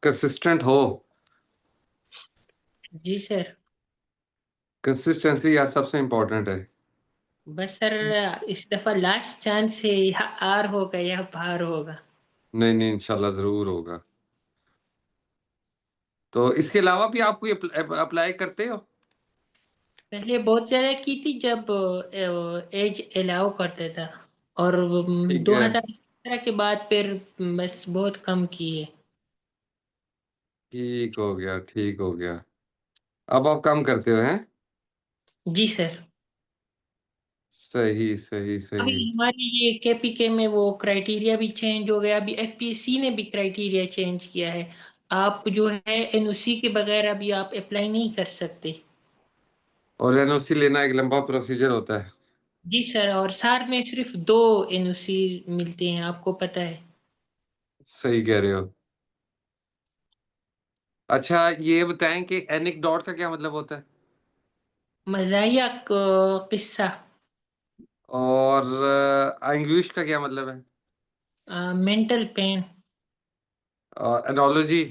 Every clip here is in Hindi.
कंसिस्टेंट हो। जी सर। कंसिस्टेंसी यार सबसे इम्पोर्टेंट है। बस सर, इस दफा लास्ट चांस है, या आर होगा या पार होगा। नहीं नहीं, इंशाल्लाह जरूर होगा। तो इसके अलावा भी आप कोई अप्लाई करते हो? पहले बहुत ज्यादा की थी जब एज अलाउ करता था, और ठीक है। 2017 के बाद फिर बस बहुत कम की है। ठीक हो गया, ठीक हो गया। अब आप काम करते हो हैं? जी सर। सही सही अभी सही। हमारी ये केपीके में वो क्राइटेरिया भी चेंज हो गया, अभी एफपीएससी ने भी क्राइटेरिया चेंज किया है। आप जो है एनओसी के बगैर अभी आप अप्लाई नहीं कर सकते। और एनओसी लेना एक लंबा प्रोसीजर होता है। जी सर, और साल में सिर्फ 2 एनओसी मिलते हैं, आपको पता है। सही कह रहे हो। अच्छा, ये बताएं कि एनेक्डोट का क्या मतलब होता है? मज़ाहिया किस्सा। और इंग्लिश का क्या मतलब है? Mental pen. और एनोलॉजी?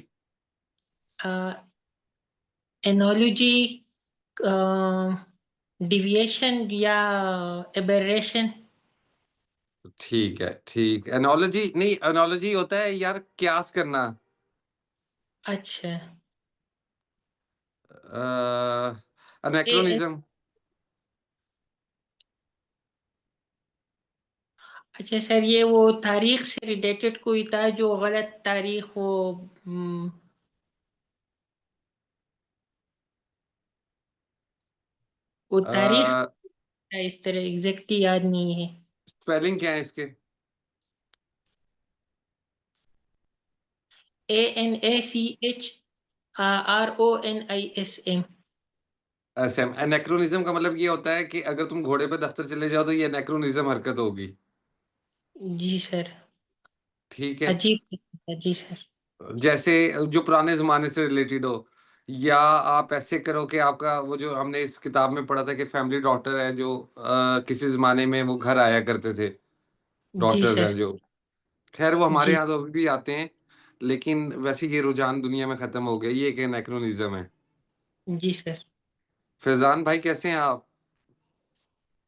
एनोलॉजी, डिविएशन या एबेरेशन। ठीक है, ठीक। एनोलॉजी नहीं, एनोलॉजी होता है यार क्यास करना। अच्छा। ए, अनैक्रोनिज्म। अच्छा सर, ये वो तारीख से रिलेटेड कोई था जो गलत तारीख हो। हम्म, वो तारीख था, इस तरह एग्जैक्टली याद नहीं है। स्पेलिंग क्या है इसके? ANACHRONISM। एसएम। एनैक्रोनिज्म का मतलब ये होता है कि अगर तुम घोड़े पे दफ्तर चले जाओ तो ये एनैक्रोनिज्म हरकत होगी। जी सर। ठीक है। अजीब। जी सर। जैसे जो पुराने जमाने से रिलेटेड हो, या आप ऐसे करो कि आपका वो जो हमने इस किताब में पढ़ा था कि फैमिली डॉक्टर है जो किसी जमाने में वो घर आया करते थे। जी डॉक्टर्स हैं सर। जो, खैर वो हमारे जी। यहाँ तो अभी भी आते हैं, लेकिन वैसे ये रुझान दुनिया में खत्म हो गया। ये एक एनैक्रोनिज्म है। जी सर। फैजान भाई कैसे हैं आप?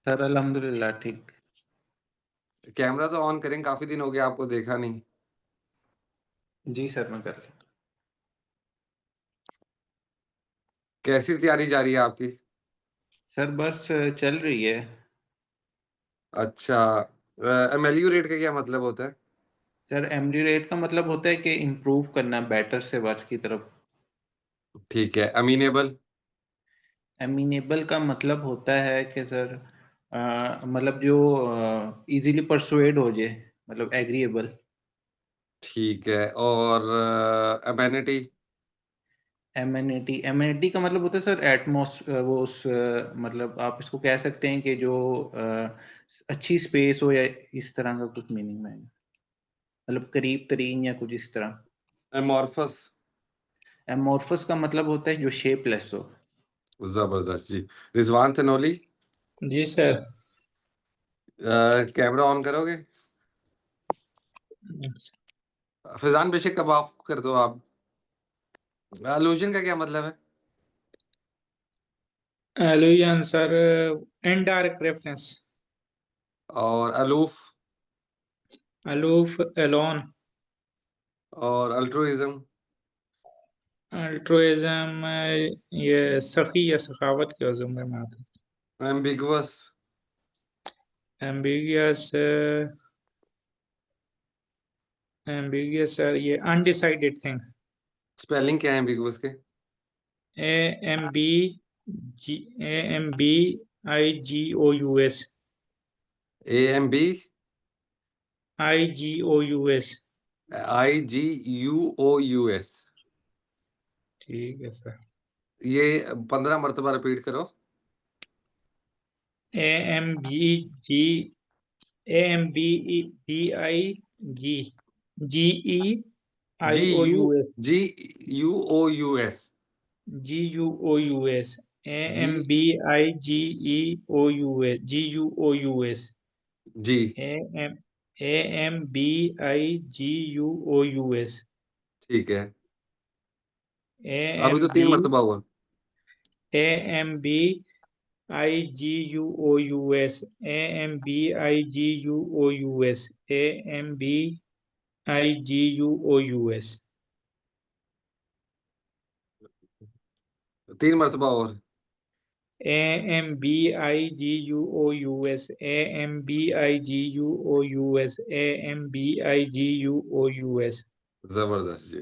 सर अल्हम्दुलिल्लाह ठीक। कैमरा तो ऑन करें, काफी दिन हो गया आपको देखा नहीं। जी सर मैं कर लेता। कैसी तैयारी जा रही है आपकी? सर बस चल रही है। अच्छा। एमएलयू रेट का क्या मतलब होता है? सर एमडी रेट का मतलब होता है कि इम्प्रूव करना बेटर से वर्स की तरफ। ठीक है। अमीनेबल? एमिनेबल का मतलब होता है कि सर मतलब जो इजीली परसुएड हो जाए, मतलब एग्रीएबल। ठीक है। और अमेनिटी? एमेनिटी का मतलब होता है सर एटमोस वो उस मतलब आप इसको कह सकते हैं कि जो अच्छी स्पेस हो, या इस तरह का कुछ मीनिंग में है। मतलब करीब तरीन या कुछ इस तरह। एमॉर्फस? एमोर्फस का मतलब होता है जो शेपलेस हो। जबरदस्त जी। रिजवान तनोली? जी सर। कैमरा ऑन करोगे? फैजान बेशक कब ऑफ कर दो आप। अल्लूजन का क्या मतलब है? Allusion sir, indirect reference. और अलूफ? Aloof, alone. और अल्ट्रुइज्म? अल्ट्रुइज्म, ये सखी या सखावत के जुम्रे में आता एम्बिगुअस? है। एम्बिगियस, एम्बिगियस सर, ये अनडिसाइडेड थिंग। स्पेलिंग क्या है एम्बिगुअस के? A M B G AMBIGOUS। AMB? IGOUS। IGUOUS? ठीक है सर। ये 15 मरतबा रिपीट करो। AMBG AMBI G U GEIOUS। GUOUS? GUOUS। G AMBIGEOUS। जी। AM AMBIGUOUS। ठीक है। अभी तो 3 मरतबा हुआ। AMBIGUOUS, AMBIGUOUS, AMBIGUOUS। 3 मरतबा और। AMBIGUOUS, AMBIGUOUS, AMBIGUOUS। जबरदस्त जी।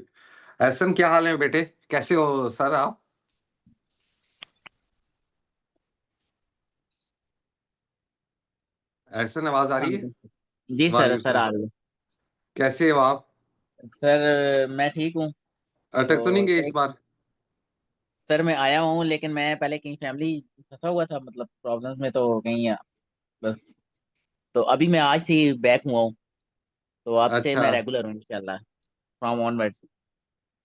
एहसन, क्या हाल है बेटे, कैसे हो सर आप? एहसन, आवाज आ रही है? जी सर, वालेकुम सर आ सलाम। रही है। कैसे हो आप? सर मैं ठीक हूँ। अटक तो नहीं तो गए सर इस बार? सर मैं आया हूँ, लेकिन मैं पहले कहीं फैमिली फंसा हुआ था, मतलब प्रॉब्लम्स में, तो कहीं बस। तो अभी मैं आज से बैक हुआ हूँ, तो अब से अच्छा, मैं रेगुलर हूँ इंशाल्लाह, फ्रॉम ऑनवर्ड्स।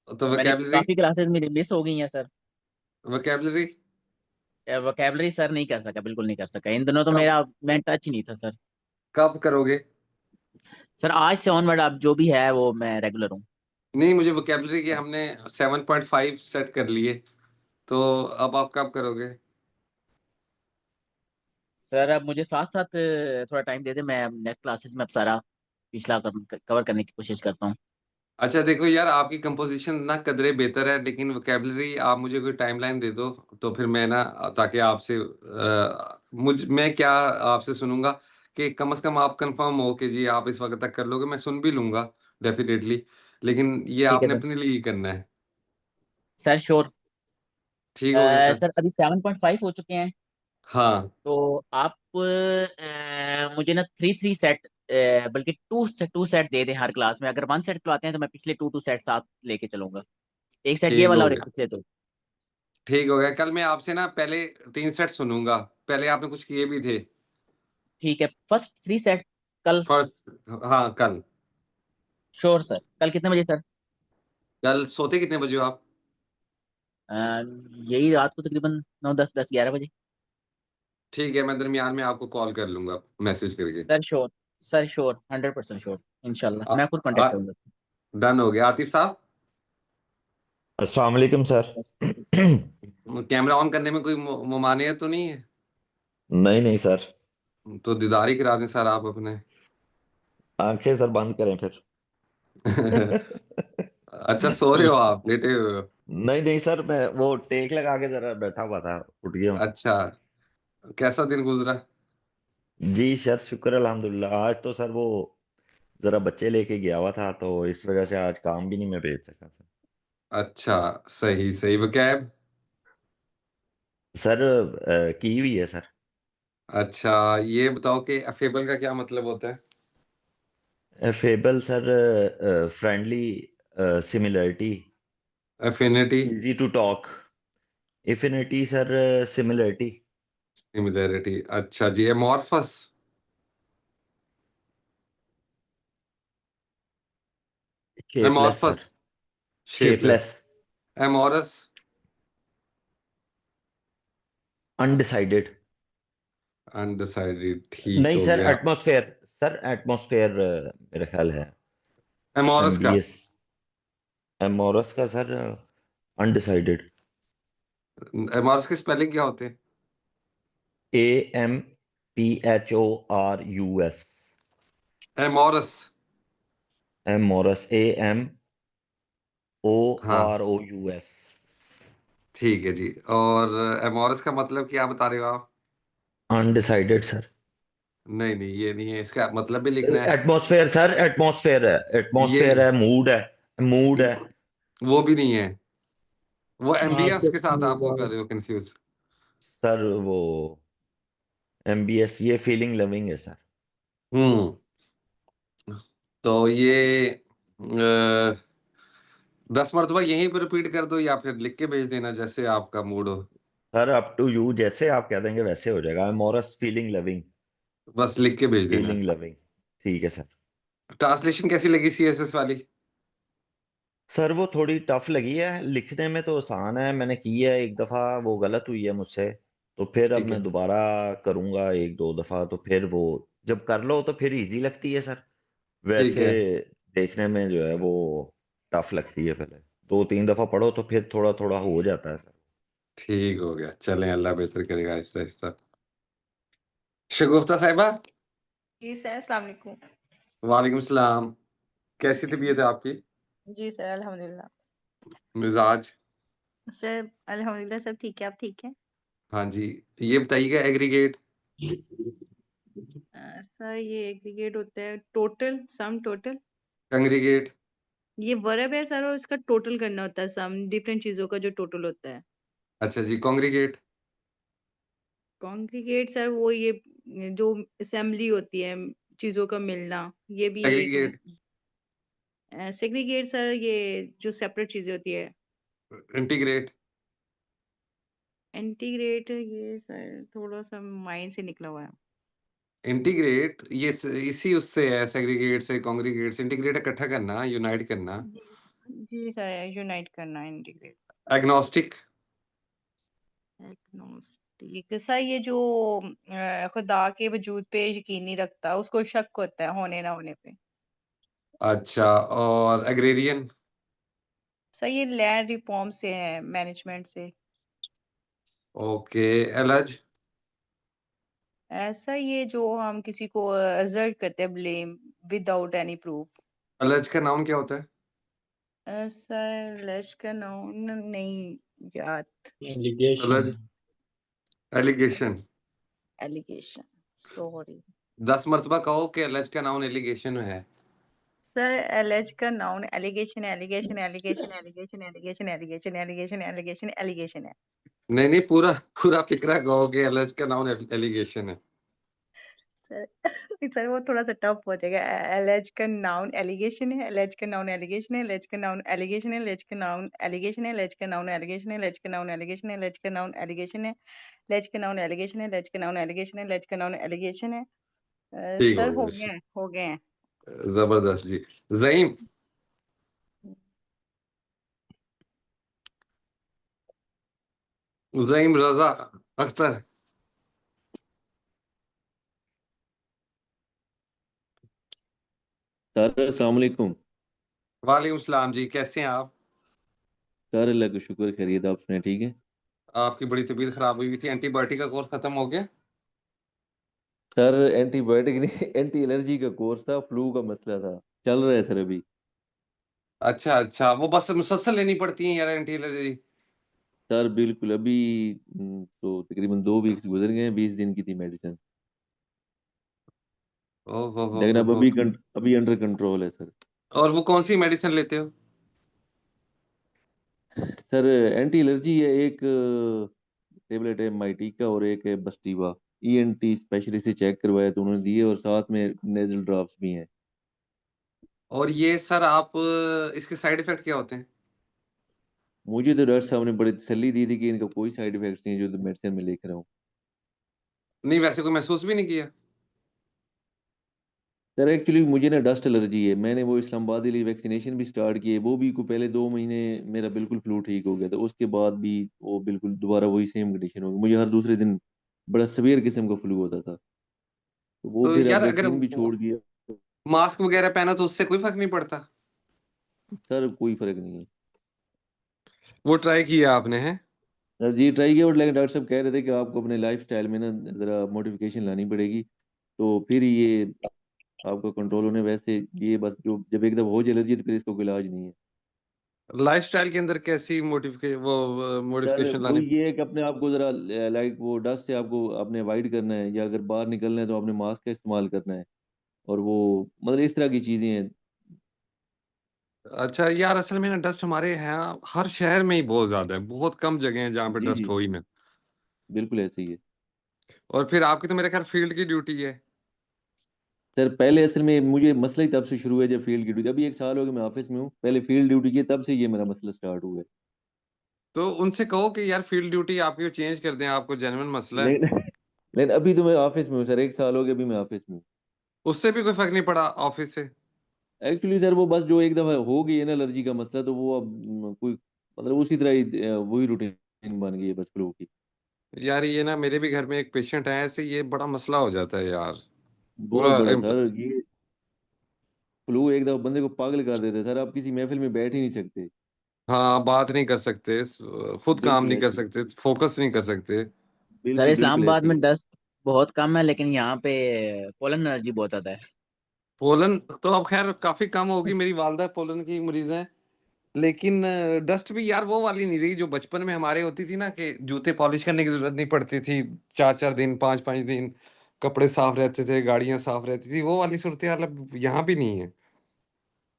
तो तो मैंने वोकेबलरी? काफ़ी क्लासेस मेरी मिस हो गई हैं सर। वोकेबलरी वोकेबलरी सर नहीं कर सका, बिल्कुल नहीं कर सका इन दिनों, तो कब मेरा मैं टच ही नहीं था सर। कब करोगे? सर आज से ऑनवर्ड अब जो भी है वो मैं रेगुलर हूँ। नहीं, मुझे वोकेबलरी के हमने 7.5 सेट कर लिए, तो अब आप कब करोगे? सर अब मुझे साथ साथ थोड़ा टाइम दे दे, मैं नेक्स्ट क्लासेस में अब सारा पिछला कवर करने की कोशिश करता हूँ। अच्छा देखो यार, आपकी कंपोजिशन ना कदरे बेहतर है, लेकिन वोकेबलरी आप मुझे कोई टाइमलाइन दे दो, तो फिर मैं ना, ताकि आपसे मैं क्या आपसे सुनूंगा कि कम से कम आप कंफर्म हो कि जी आप इस वक्त तक कर लोगे, मैं सुन भी लूंगा डेफिनेटली, लेकिन ये ठीक है आपने सर। अपने लिए ही करना है। Sir sure. ठीक हो गया सर? सर अभी 7.5 हो चुके हैं, हाँ, तो आप मुझे ना 3 3 सेट, बल्कि टू सेट दे दें हर क्लास में। अगर 1 सेट करवाते हैं तो मैं पिछले टू सेट साथ लेके चलूंगा, एक सेट ये ठीक वाला हो और एक गया। पिछले दो। ठीक हो गया, कल मैं आपसे ना पहले 3 सेट सुनूंगा, पहले आपने कुछ किए भी थे। ठीक है, फर्स्ट 3 सेट कल। फर्स्ट, हाँ कल। Sure sir. कल कितने बजे सर? कल सोते कितने बजे हो आप? अ, यही रात को तकरीबन 9 10 10 11 बजे। ठीक है, मैं दरमियान में आपको कॉल कर लूंगा मैसेज करके। Sir sure. Sir sure, 100% sure. इंशाल्लाह आ, मैं खुद आ, कांटेक्ट करूंगा। डन हो गया। आतिफ साहब, अस्सलाम वालेकुम सर। बस। कैमरा ऑन करने में कोई ममानियत तो नहीं है? नहीं नहीं सर, तो दीदार ही करा दें सर आप अपने। आंखें सर बंद करें फिर। अच्छा, सो रहे हो आप, लेटे हुए हो? नहीं नहीं सर, मैं वो टेक लगा के जरा बैठा हुआ था, उठ गया हूँ। अच्छा, कैसा दिन गुजरा? जी सर, शुक्र अल्हम्दुलिल्लाह। आज तो सर वो जरा बच्चे लेके गया हुआ था, तो इस वजह से आज काम भी नहीं मैं भेज सका सर। अच्छा, सही सही। वो कैब? सर की हुई है सर। अच्छा, ये बताओ कि अफेबल का क्या मतलब होता है? Affable sir, friendly, similarity, affinity? Easy to talk. Affinity sir, similarity. Similarity, अच्छा जी। Amorphous? Shapeless amorphous, sir. Shapeless. Shapeless. Amorous? Undecided. Undecided, ठीक नहीं हो सर, गया। एटमॉस्फेयर। सर एटमॉस्फेयर मेरा ख्याल है। एमोरस का? एमबीएस। एमोरस का सर, अनडिसाइडेड। एमोरस की स्पेलिंग क्या होते हैं? AMPHORUS। एमोरस? एमोरस, हाँ, AMOROUS। ठीक है जी। और एमोरस का मतलब क्या बता रहे हो आप? Undecided sir. नहीं नहीं, ये नहीं है, इसका मतलब भी लिखना है। एटमॉस्फेयर सर, एटमॉस्फेयर है। ये एटमॉस्फेयर है, मूड है। मूड है। वो भी नहीं है। वो हाँ एमबीएस तो के साथ आपको कर रहे हो कंफ्यूज। सर वो एमबीएस, ये फीलिंग लविंग है सर। हम्म। तो ये 10 मरतबा यहीं पर रिपीट कर दो, या फिर लिख के भेज देना, जैसे आपका मूड हो। सर अप टू यू, जैसे आप कह देंगे वैसे हो जाएगा। Amorous, feeling loving. बस लिख के भेज देना। Feeling loving. ठीक है सर। ट्रांसलेशन कैसी लगी सीएसएस वाली? सर वो थोड़ी टफ लगी है, लिखने में तो आसान है, मैंने की है एक दफा, वो गलत हुई है मुझसे। तो फिर अब ठीक है, मैं दोबारा करूंगा एक दो दफा, तो फिर वो जब कर लो तो फिर इजी लगती है सर। ठीक वैसे है। देखने में जो है वो टफ लगती है पहले। 2-3 दफा पढ़ो तो फिर थोड़ा थोड़ा हो जाता है सर। ठीक हो गया, चलें, अल्लाह बेहतर करेगा आहिस्ता आहिस्ता। शगुफ्ता साहिबा, जी सर, अस्सलाम वालेकुम। वालेकुम सलाम। कैसी तबीयत है आपकी? जी सर, अल्हम्दुलिल्लाह। मिजाज? सर अल्हम्दुलिल्लाह सब ठीक है, आप ठीक हैं? हाँ जी। ये बताइएगा, एग्रीगेट? सर ये एग्रीगेट होता है टोटल, सम टोटल। कंग्रीगेट? ये वर्ब है सर और इसका टोटल करना होता है, सम डिफरेंट चीज़ों का जो टोटल होता है। अच्छा जी। कॉन्ग्रीगेट? कॉन्ग्रीगेट सर वो ये जो असेंबली होती है, चीज़ों का मिलना, ये भी एक सेग्रीगेट? सेग्रीगेट सर ये जो सेपरेट चीज़ें होती है। इंटीग्रेट? इंटीग्रेट ये सर थोड़ा-सा माइंड से निकला हुआ है। इंटीग्रेट ये इसी उससे है, सेग्रीगेट से, कॉन्ग्रीगेट से। इंटीग्रेट इकट्ठा करना, यूनाइट करना। जी, जी सर यूनाइट करना इंटीग्रेट। एग्नोस्टिक? एग्नोस्टिक सर ये जो खुदा के वजूद पे यकीन नहीं रखता, उसको शक होता है होने ना होने पे। अच्छा। और एग्रेरियन? सर ये लैंड रिफॉर्म से है, मैनेजमेंट से। ओके। एलज? ऐसा ये जो हम किसी को असर्ट करते हैं ब्लेम विदाउट एनी प्रूफ। एलज का नाउन क्या होता है? सर लश का नाउन नहीं याद। Allege? Allegation. Allegation? Allegation, sorry 10 मरतबा कहो कि एलज का नाउन एलिगेशन है। सर एलिज का noun allegation allegation allegation allegation allegation allegation allegation allegation allegation है। नहीं नहीं, पूरा पूरा फिक्रा कहो कि एलज का नाउन एलिगेशन है। सर सर वो थोड़ा-सा टफ हो जाएगा। एलिज का नाउन एलिगेशन है, एलिज का नाउन एलिगेशन है, एलिज का नाउन एलिगेशन है, एलिज का नाउन एलिगेशन है, एलिज का नाउन एलिगेशन है, एलिज का नाउन एलिगेशन है, एलिज का नाउन एलिगेशन है, एलिज का नाउन एलिगेशन है, एलिज का नाउन एलिगेशन है, एलिज का नाउन एलिगेशन है। ठीक सर हो हो गया। गए हैं, हो गए हैं। जबरदस्त जी। ज़ईम? ज़ईम रज़ा अख्तर? सर अस्सलाम वालेकुम। वालेकुम सलाम जी, कैसे हैं आप? सर अल्लाह का शुक्र, खैरियत, आप सुनाएं ठीक है? आपकी बड़ी तबीयत खराब हुई थी, एंटीबायोटिक का कोर्स खत्म हो गया? सर एंटीबायोटिक नहीं एंटी एलर्जी का कोर्स था, फ्लू का मसला था, चल रहा है सर अभी। अच्छा अच्छा, वो बस मुसलसल लेनी पड़ती है यार एंटी एलर्जी? सर बिल्कुल अभी तो तकरीबन 2 वीक्स गुजर गए हैं, 20 दिन की थी मेडिसिन। ओ लेकिन अब हो। अभी अंडर कंट्रोल है सर। और वो कौन सी मेडिसिन लेते हो? सर एंटी एलर्जी है, एक टेबलेट है माइटिका और एक है बस्टीवा। ईएनटी स्पेशलिस्ट से चेक करवाया तो उन्होंने दिए, और साथ में नेजल ड्रॉप्स भी हैं। और ये सर आप इसके साइड इफेक्ट क्या होते हैं? मुझे तो डॉक्टर साहब ने बड़ी तसल्ली दी थी कि इनका कोई साइड इफेक्ट नहीं है जो मेडिसिन में लिख रहा हूँ। नहीं, वैसे कोई महसूस भी नहीं किया? सर एक्चुअली मुझे ना डस्ट एलर्जी है, मैंने वो इस्लामाबाद के लिए वैक्सीनेशन भी स्टार्ट किए, वो भी को पहले 2 महीने मेरा बिल्कुल फ्लू ठीक हो गया था, उसके बाद भी वो बिल्कुल दोबारा वही सेम कंडीशन हो गई, मुझे हर दूसरे दिन बड़ा सीवियर किस्म का फ्लू होता था, तो वो तो फिर अब यार अगर वैक्सीन भी छोड़ दिया। मास्क वगैरह पहना तो उससे कोई फर्क नहीं पड़ता? सर कोई फर्क नहीं है। वो ट्राई किया आपने है? सर जी ट्राई किया, बट लेकिन डॉक्टर साहब कह रहे थे कि आपको अपने लाइफ स्टाइल में ना ज़रा मॉडिफिकेशन लानी पड़ेगी, तो फिर ये आपको कंट्रोल होने, वैसे ये बस जो जब एकदम हो जाए एलर्जी तो फिर इसका कोई इलाज नहीं है। लाइफस्टाइल के अंदर कैसी सर मॉडिफिकेशन वही लानी? ये है कि अपने आप को जरा लाइक वो डस्ट से आपको आपने अवॉइड करना है, या अगर बाहर निकलना है तो आपने मास्क का इस्तेमाल करना है, और वो मतलब इस तरह की चीजें हैं। अच्छा यार, असल में ना डस्ट हमारे यहाँ हर शहर में ही बहुत ज्यादा है, बहुत कम जगह है जहाँ पे जी डस्ट जी हो ही ना। बिल्कुल ऐसे ही है। और फिर आपकी तो मेरे ख्याल फील्ड की ड्यूटी है। सर पहले असल में मुझे मसला ही तब से शुरू है जब फील्ड की ड्यूटी, अभी 1 साल हो गया मैं ऑफिस में हूँ, पहले फील्ड ड्यूटी की तब से ये मेरा मसला स्टार्ट हुआ है। तो उनसे कहो कि यार फील्ड ड्यूटी आपकी चेंज कर दें, आपको जेन्युइन मसला है। लेकिन लेकिन अभी तो मैं ऑफिस में हूँ सर, 1 साल हो गया अभी मैं ऑफिस में हूँ। उससे भी कोई फर्क नहीं पड़ा ऑफिस से? एक्चुअली सर वो बस जो एक दफा हो गई है ना एलर्जी का मसला, तो वो अब कोई मतलब उसी तरह ही वही रूटीन बन गई है बस फ्लू की। यार ये ना मेरे भी घर में एक पेशेंट है ऐसे, ये बड़ा मसला हो जाता है यार। बहुत पूरा बड़ा सर ये फ्लू एक दफा बंदे को पागल कर देता है सर, आप किसी महफिल में बैठ ही नहीं सकते। हाँ, बात नहीं कर सकते, खुद काम बिल्कुल नहीं कर ऐसे ही सकते, फोकस नहीं कर सकते। सर बिल्कुल बिल्कुल इस्लामाबाद ऐसे ही में है। डस्ट बहुत कम है, लेकिन यहाँ पे पोलन एनर्जी बहुत आता है। पोलन तो अब खैर काफी कम होगी, मेरी वालदा पोलन की मरीज हैं। लेकिन डस्ट भी यार वो वाली नहीं रही जो बचपन में हमारे होती थी ना, कि जूते पॉलिश करने की जरूरत नहीं पड़ती थी, 4 4 दिन 5 5 दिन कपड़े साफ रहते थे, गाड़ियां साफ रहती थी, वो वाली सूरत हाल अब यहाँ भी नहीं है।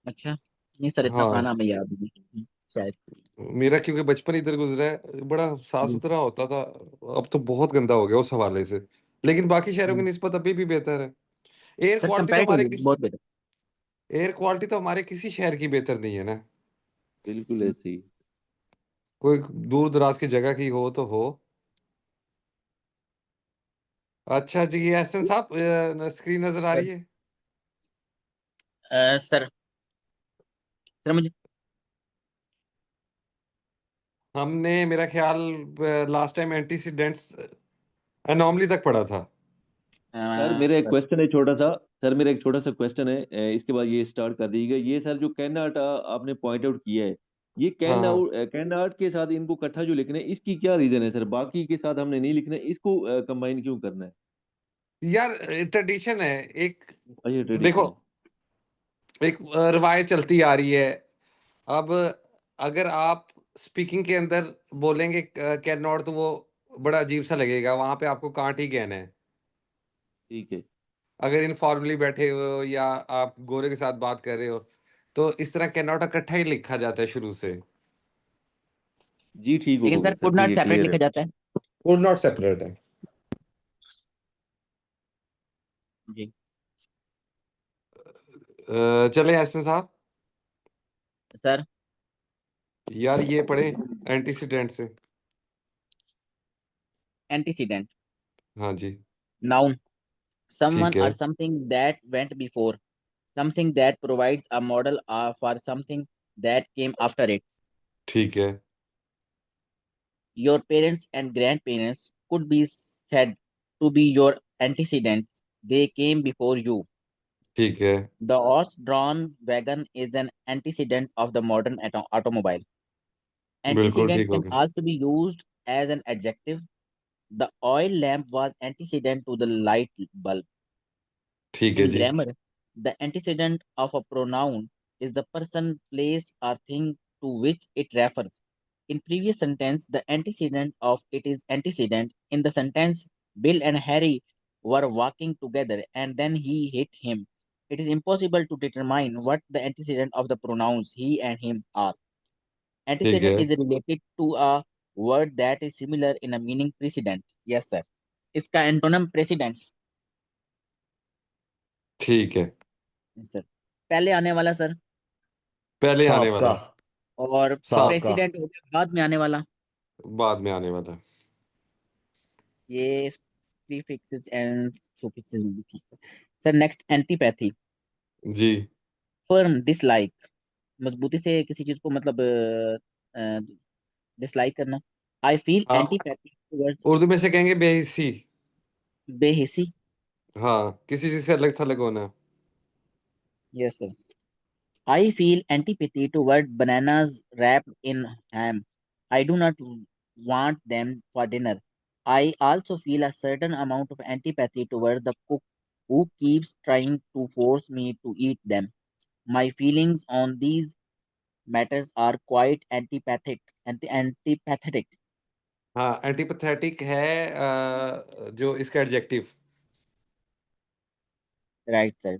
अच्छा, नहीं सर, इतना हाँ, पुराना हमें याद नहीं शायद। मेरा क्योंकि बचपन इधर गुजरा है, बड़ा साफ जी। सुथरा होता था। अब तो बहुत गंदा हो गया उस हवाले से। लेकिन बाकी शहरों की हम्म। निस्बत अभी भी बेहतर है। एयर सर क्वालिटी तो हमारे कंपैरेटिवली किस बहुत बेहतर। एयर क्वालिटी तो हमारे किसी शहर की बेहतर नहीं है ना। बिल्कुल हम्म। ऐसे ही। कोई दूर दराज की जगह की हो तो हो। अच्छा जी, ये एहसन साहब, स्क्रीन नजर आ सर रही है? सर सर मुझे हमने मेरा ख्याल लास्ट टाइम एंटीसीडेंट्स अनोमली तक पढ़ा था। सर मेरा एक सर क्वेश्चन है छोटा सा। सर मेरा एक छोटा सा क्वेश्चन है, इसके बाद ये स्टार्ट कर दीजिएगा। ये सर जो कैन आर्ट आपने पॉइंट आउट किया है, ये हाँ हाँ, कैन आर्ट के साथ इनको इकट्ठा जो लिखना है, इसकी क्या रीजन है सर? बाकी के साथ हमने नहीं लिखना है, इसको कंबाइन क्यों करना है? यार ट्रेडिशन है एक। अच्छा, देखो, ट्रेडिशन है। एक रवायत चलती आ रही है। अब अगर आप स्पीकिंग के अंदर बोलेंगे कैन नॉट, तो वो बड़ा अजीब सा लगेगा, वहां पे आपको कांट ही कहना है। ठीक है। अगर इनफॉर्मली बैठे हुए हो या आप गोरे के साथ बात कर रहे हो, तो इस तरह कैन नॉट इकट्ठा ही लिखा जाता है शुरू से। जी ठीक हो लेकिन गया सर सर, कुड ठीक नॉट है, सेपरेट क्लियर है। लिखा जाता है। वुड नॉट सेपरेट है। जी। चले एहसन साहब, सर यार ये पढ़े एंटीसीडेंट से। एंटीसीडेंट, हाँ जी। नाउन, someone ठीक है। or something that went before, something that provides a model for something that came after it. ठीक है। Your parents and grandparents could be said to be your antecedents. They came before you. ठीक है। The horse-drawn wagon is an antecedent of the modern automobile. बिल्कुल Antecedent ठीक हो can गया। also be used as an adjective. The oil lamp was antecedent to the light bulb. ठीक है In जी। grammar, the antecedent of a pronoun is the person, place, or thing to which it refers. In previous sentence, the antecedent of it is antecedent. In the sentence, Bill and Harry were walking together and then he hit him. It is impossible to determine what the antecedent of the pronouns he and him are. ठीक Antecedent है। is related to a word that is similar in a meaning precedent. Yes, sir. इसका एंटोनम प्रेसिडेंट। ठीक है। सर पहले आने वाला सर, पहले आने साहब का। वाला। और साहब साहब। का। प्रेसिडेंट हो गया बाद में आने वाला। बाद में आने वाला। ये प्रीफिक्सेस एंड सुफिक्सेस में भी ठीक है। सर नेक्स्ट एंटीपैथी, जी। फर्म डिसलाइक, मजबूती से किसी चीज को मतलब डिसलाइक करना। आई फील आप एंटीपैथी टुवर्ड्स, उर्दू में से कहेंगे बेहिसी। बेहिसी। हाँ, किसी चीज से अलग थलग होना। Yes sir. I feel antipathy toward bananas wrapped in ham. I do not want them for dinner. I also feel a certain amount of antipathy toward the cook who keeps trying to force me to eat them. My feelings on these matters are quite antipathetic. हाँ, एंटीपैथेटिक है जो इसका adjective. Right, sir.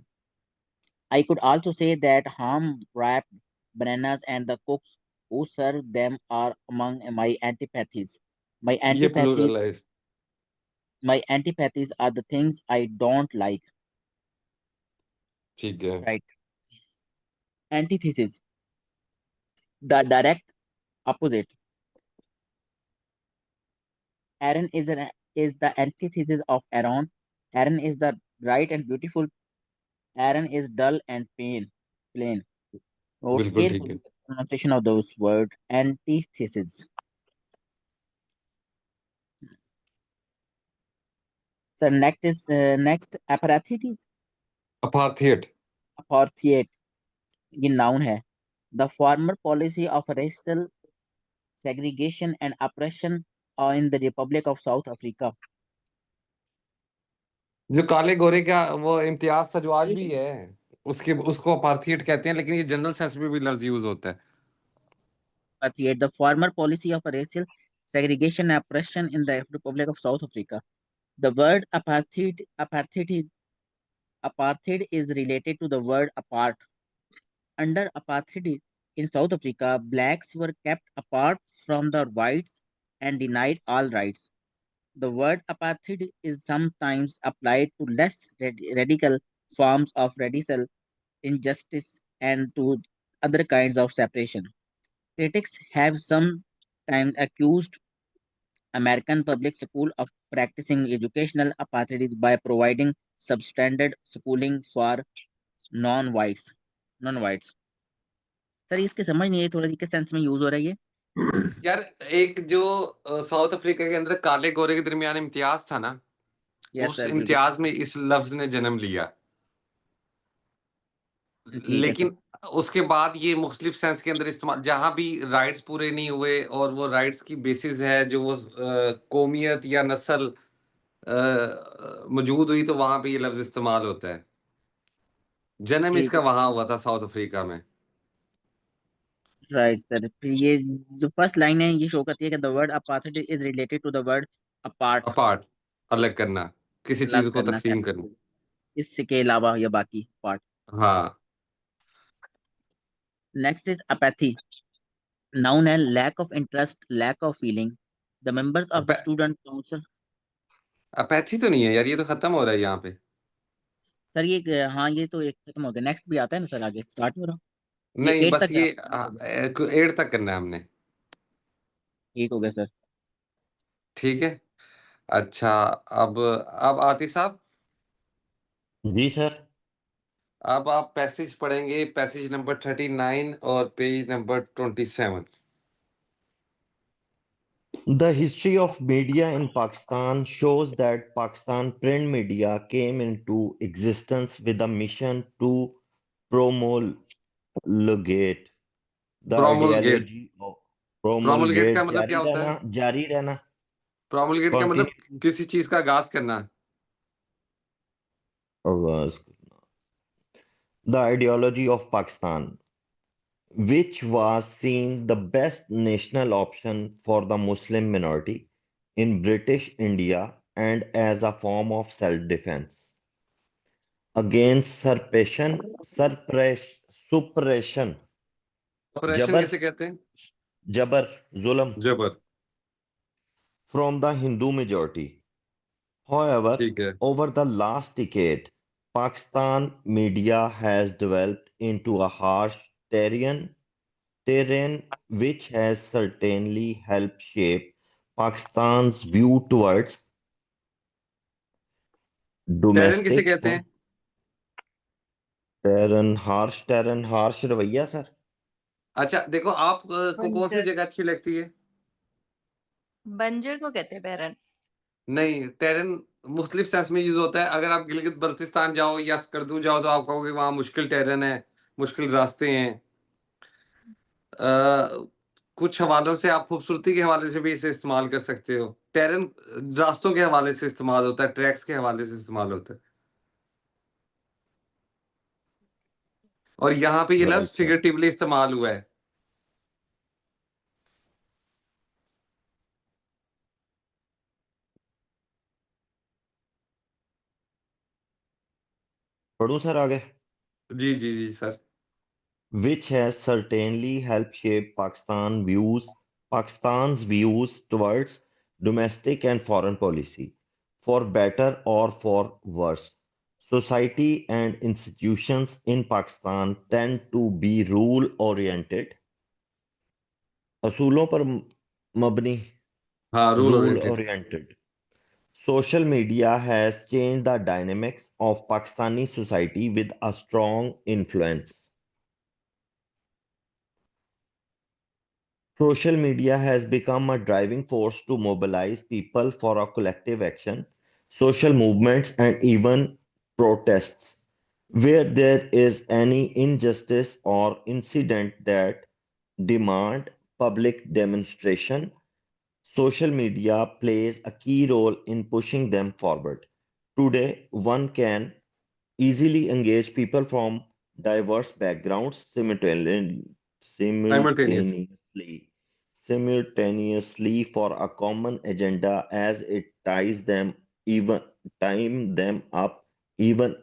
I could also say that ham wrapped bananas and the cooks who serve them are among my antipathies. My ये antipathy प्लूरल है My antipathies are the things I don't like. ठीक है। Right. Antithesis, the direct opposite. Aaron is the antithesis of Aaron. Aaron is the bright and beautiful. Aaron is dull and plain. Note बिल्कुल ठीक carefully है। the pronunciation of those words. Antithesis. So next apathites. अपार्थियट। Apathiate. ये noun है. The former policy of racial segregation and oppression in the Republic of South Africa. जो काले गोरे का वो इम्तियाज था जो आज भी है, उसको अपार्थाइड कहते हैं, लेकिन ये जनरल सेंस में भी लफ्ज यूज होता है। The former policy of racial segregation and oppression in the Republic of South Africa. The word apartheid is related to the word apart. Under apartheid in South Africa, blacks were kept apart from the whites and denied all rights. The word apartheid is sometimes applied to less radical forms of racial injustice and to other kinds of separation. Critics have sometimes accused American public school of practicing educational apartheid by providing substandard schooling for non-whites. Sir इसके समझ नहीं है थोड़ा किस सेंस में यूज हो रहा है ये? यार एक जो साउथ अफ्रीका के अंदर काले गोरे के दरमियान इम्तियाज था ना, यस उस सर, बिल्कुल इम्तियाज में इस लफ्ज ने जन्म लिया। ठीक है सर। लेकिन उसके बाद ये मुख्तलिफ सेंस के अंदर इस्तेमाल, जहां भी राइट्स पूरे नहीं हुए और वो राइट्स की बेसिस है जो वो कौमियत या नस्ल मौजूद हुई, तो वहां पे ये लफ्ज इस्तेमाल होता है। जन्म ठीक इसका है, वहां हुआ था साउथ अफ्रीका में। Right sir. फिर ये जो फर्स्ट लाइन है ये शो करती है कि the word apartheid is related to the word apart, apart, अलग करना, किसी अलग चीज को करना, तकसीम करना। इसके अलावा या बाकी पार्ट। हाँ, नेक्स्ट इज apathy. Noun है lack of interest, lack of feeling. The members of the student council. Apathy तो नहीं है यार, ये तो खत्म हो रहा है यहाँ पे। सर ये हाँ ये तो एक खत्म हो गया, नेक्स्ट भी आता है ना सर, आगे स्टार्ट हो रहा हूँ। ये नहीं, 8 बस तक ये है। 8 तक करना है हमने। ठीक हो गया सर। ठीक है, अच्छा। अब आतिफ साहब, जी सर। अब आप पैसेज पढ़ेंगे, पैसेज नंबर 39 और page number 27। The history of media in Pakistan shows that Pakistan print media came into existence with a mission to promulgate the प्रोमुलगेट, ideology of प्रोमुलगेट का promulgate मतलब क्या होता है? जारी रहना प्रोमुलगेट का मतलब continue किसी चीज का आगाज करना। the ideology of Pakistan, which was seen the best national option for the Muslim minority in British India and as a form of self-defense against suppression, operation जबर किसे कहते हैं? zulm जबर। from the Hindu majority. However, ठीक है। over the last decade, Pakistan media has developed into a harsh terrain which has certainly helped shape Pakistan's view towards terrain किसे domestic कहते and हैं? terrain harsh रवैया सर। अच्छा देखो, आप को कौन सी बंजर जगह अच्छी लगती है? बंजर को कहते हैं बैरन। नहीं, टेरन मुख्तलिफ सेंस में यूज होता है। अगर आप गिलगित बल्तिस्तान जाओ या स्कर्दू जाओ तो आप कहोगे वहां मुश्किल टेरन है, मुश्किल रास्ते हैं। कुछ हवालों से आप खूबसूरती के हवाले से भी इसे इस्तेमाल कर सकते हो। टेरन रास्तों के हवाले से इस्तेमाल होता है, ट्रैक्स के हवाले से इस्तेमाल होता है। और यहाँ पे ये राइट लफ्ज सर। फिगरेटिवली इस्तेमाल हुआ है। पढ़ूं सर आगे? जी जी जी sir. which has certainly helped shape Pakistan's views towards domestic and foreign policy, for better or for worse. Society and institutions in Pakistan tend to be rule oriented, असूलों पर मबनी, हाँ, rule rule oriented. oriented. Social media has changed the dynamics of Pakistani society with a strong influence. Social media has become a driving force to mobilize people for a collective action, social movements, and even protests. Where there is any injustice or incident that demand public demonstration, social media plays a key role in pushing them forward. Today, one can easily engage people from diverse backgrounds Simultaneous. simultaneously for a common agenda as it even time them up even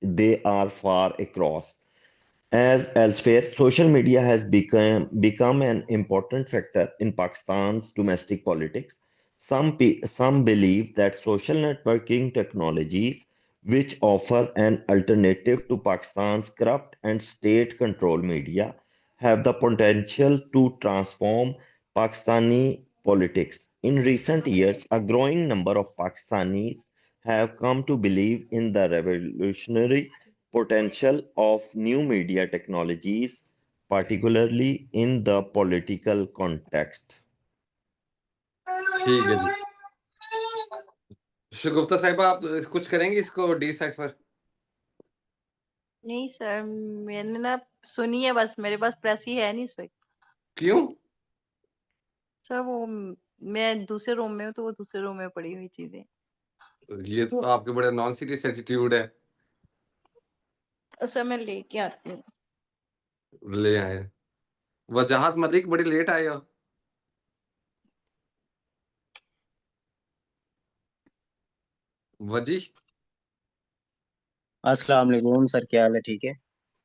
they are far across. As elsewhere, social media has become an important factor in Pakistan's domestic politics. Some believe that social networking technologies, which offer an alternative to Pakistan's corrupt and state-controlled media, have the potential to transform Pakistani politics. In recent years, a growing number of Pakistanis have come to believe in the revolutionary potential of new media technologies, particularly in the political context. ठीक है जी। शगुफ्ता साहिबा, आप कुछ करेंगे इसको डिसाइफर? नहीं सर, मैंने ना सुनी है बस, मेरे पास प्रेस ही है नहीं इस वक्त। क्यों? सर वो मैं दूसरे रूम में हूँ, तो वो दूसरे रूम में पड़ी हुई चीजें। ये तो आपके बड़ा नॉन सीरियस एटीट्यूड है। सर मैं लेके आती हूँ। ले आए। वजाहत मलिक, बड़ी लेट आए हो। वजी। अस्सलाम वालेकुम सर, क्या हाल है? ठीक है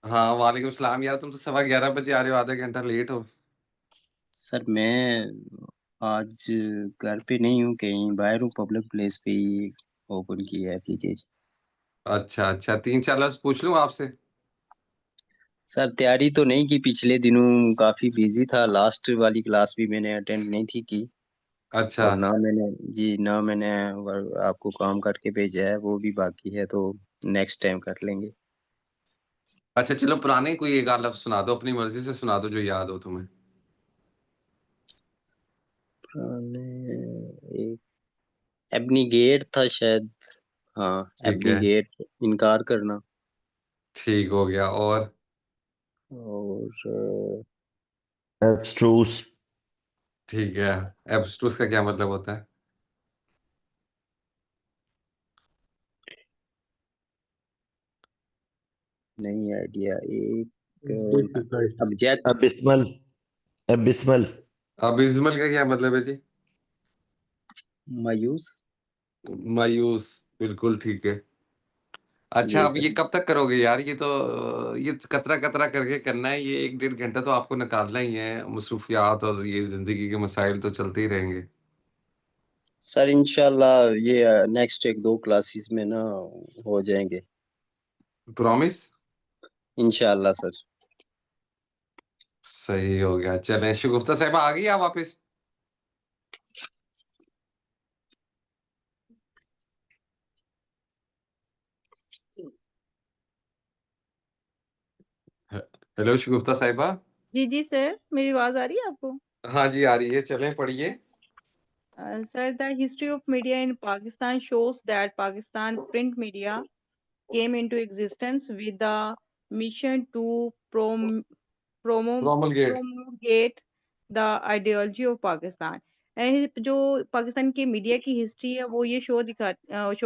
हाँ, वालेकुम सलाम। यार तुम तो 11:15 बजे आ रहे हो, आधा घंटा लेट हो। सर। मैं आज घर पे नहीं हूँ, कहीं बाहर हूँ, पब्लिक प्लेस पे ही ओपन की है एप्लीकेशन। अच्छा अच्छा, 3-4 लफ्ज पूछ लूँ आपसे? सर तैयारी तो नहीं की, पिछले दिनों काफी बिजी था, लास्ट वाली क्लास भी मैंने अटेंड नहीं थी की। अच्छा और ना मैंने आपको काम करके भेजा है, वो भी बाकी है, तो नेक्स्ट टाइम कर लेंगे। अच्छा, चलो पुराने कोई एक आध लफ्ज सुना दो, अपनी मर्जी से सुना दो जो याद हो तुम्हें। एक एबनीगेट था शायद। हाँ, ठीक है, एबनीगेट, इनकार करना। ठीक हो गया। और? और Abstruse, ठीक है। एब्स्ट्रूस का क्या मतलब होता है? नहीं आइडिया। एक डिफिकल्ट। ऑब्जेक्ट, abysmal, अबिस्मल का क्या मतलब है जी? मायूस। मायूस। बिल्कुल ठीक है। अच्छा, जी अब ये सर। कब तक करोगे यार? ये कतरा कतरा करके करना है, ये 1-1.5 घंटा तो आपको निकालना ही है। मसरूफियात और ये जिंदगी के मसाइल तो चलते ही रहेंगे। सर इंशाल्लाह ये नेक्स्ट 1-2 क्लासेस में ना हो जाएंगे। प्रॉमिस? इंशाल्लाह सर। सही हो गया। चलें, शगुफ्ता साहिबा आ गई आप वापस? हेलो शगुफ्ता साहिबा। जी जी सर, मेरी आवाज आ रही है आपको? हाँ जी, आ रही है। चलें, पढ़िए। Sir, the history of media in Pakistan shows that Pakistan print media came into existence with the mission to promo, promulgate. promulgate the ideology of Pakistan. जो पाकिस्तान की मीडिया की हिस्ट्री है वो ये शो